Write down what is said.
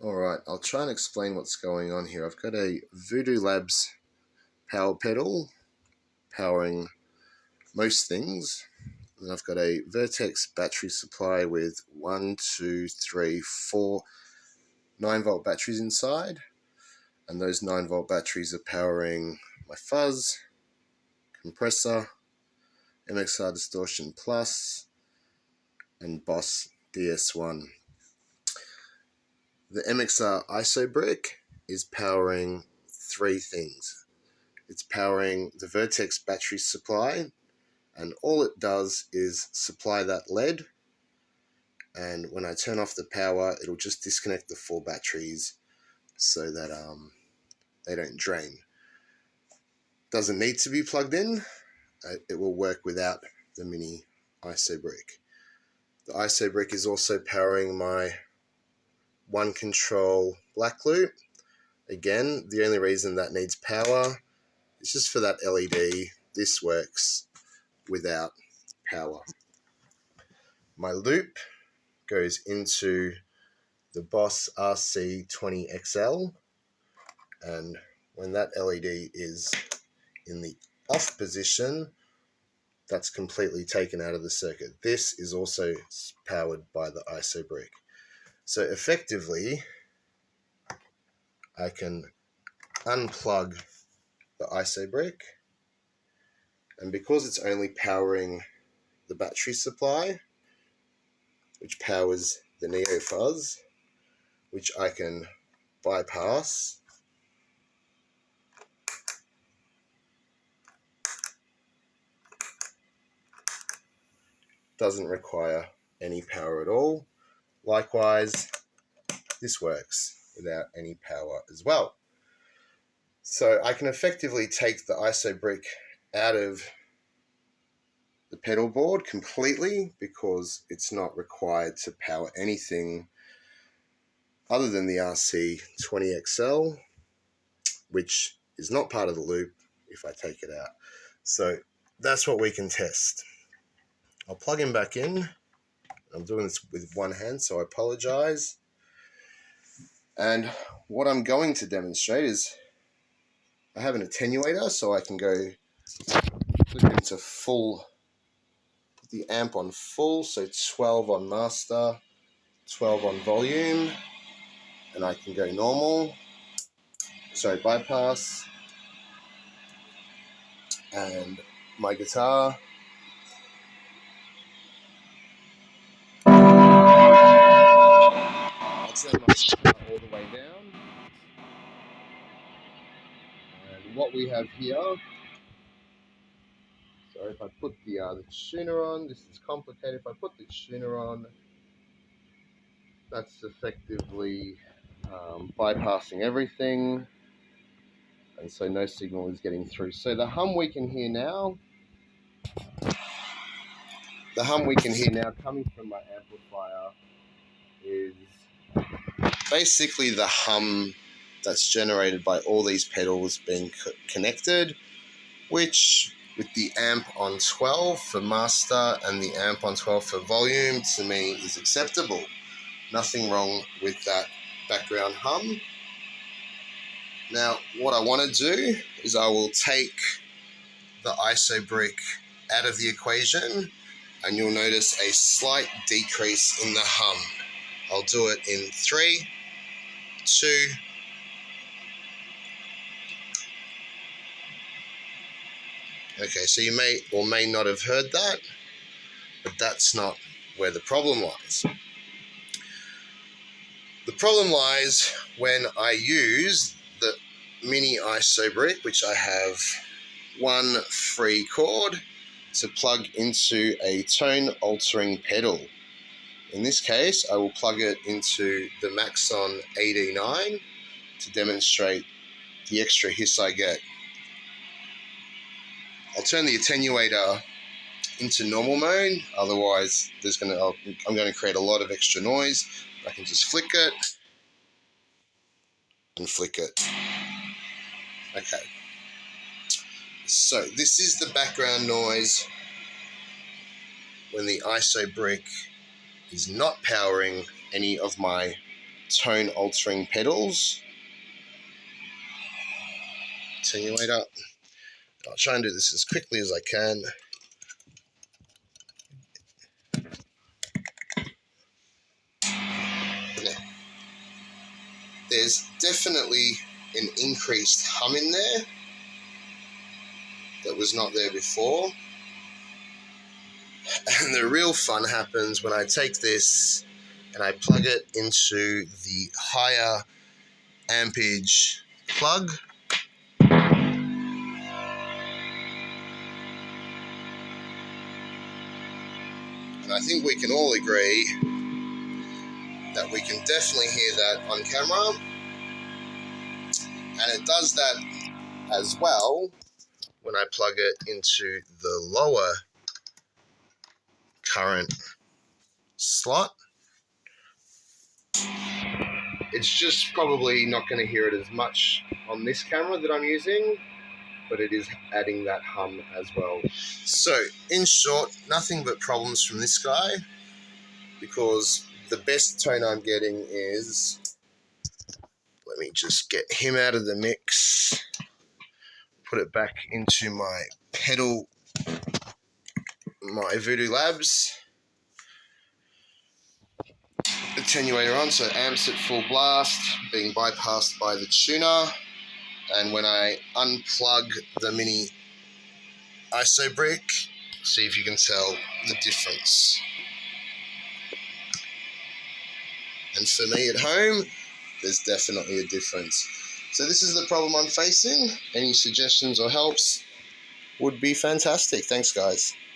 Alright, I'll try and explain what's going on here. I've got a Voodoo Labs power pedal powering most things. And I've got a Vertex battery supply with 1, 2, 3, 4 9-volt batteries inside. And those 9-volt batteries are powering my fuzz, compressor, MXR Distortion Plus, and Boss DS1. The MXR ISO brick is powering three things. It's powering the Vertex battery supply, and all it does is supply that lead, and when I turn off the power, it'll just disconnect the 4 batteries so that they don't drain. Doesn't need to be plugged in. It will work without the mini ISO brick. The ISO brick is also powering my One Control black loop. Again, the only reason that needs power is just for that LED. This works without power. My loop goes into the Boss RC20XL, and when that LED is in the off position, that's completely taken out of the circuit. This is also powered by the ISO brick. So effectively, I can unplug the ISO brick, and because it's only powering the battery supply, which powers the Neo Fuzz, which I can bypass, doesn't require any power at all. Likewise, this works without any power as well. So I can effectively take the ISO brick out of the pedal board completely because it's not required to power anything other than the RC20XL, which is not part of the loop if I take it out. So that's what we can test. I'll plug him back in. I'm doing this with one hand, so I apologize. And what I'm going to demonstrate is I have an attenuator, so I can go flip into full, put the amp on full, so 12 on master, 12 on volume, and I can go normal, sorry, bypass, and my guitar. I'll turn my guitar all the way down. And what we have here, so if I put the tuner on, this is complicated. If I put the tuner on, that's effectively bypassing everything, and so no signal is getting through. So the hum we can hear now, coming from my amplifier is basically the hum that's generated by all these pedals being connected, which with the amp on 12 for master and the amp on 12 for volume, to me is acceptable. Nothing wrong with that background hum. Now, what I want to do is I will take the ISO brick out of the equation, and you'll notice a slight decrease in the hum. I'll do it in 3, 2, okay, so you may or may not have heard that, but that's not where the problem lies. The problem lies when I use the mini ISO brick, which I have one free cord to plug into a tone altering pedal. In this case, I will plug it into the Maxon AD9 to demonstrate the extra hiss I get. I'll turn the attenuator into normal mode, otherwise I'm going to create a lot of extra noise. I can just flick it and flick it. Okay. So this is the background noise when the ISO brick is not powering any of my tone altering pedals. Attenuator. I'll try and do this as quickly as I can. Now, there's definitely an increased hum in there that was not there before. And the real fun happens when I take this and I plug it into the higher ampage plug. And I think we can all agree that we can definitely hear that on camera. And it does that as well when I plug it into the lower current slot. It's just probably not going to hear it as much on this camera that I'm using, but it is adding that hum as well. So, in short, nothing but problems from this guy, because the best tone I'm getting is, let me just get him out of the mix, put it back into my pedal, my Voodoo Labs attenuator on, so amps at full blast, being bypassed by the tuner. And when I unplug the mini ISO brick, see if you can tell the difference. And for me at home, there's definitely a difference. So this is the problem I'm facing. Any suggestions or helps would be fantastic. Thanks, guys.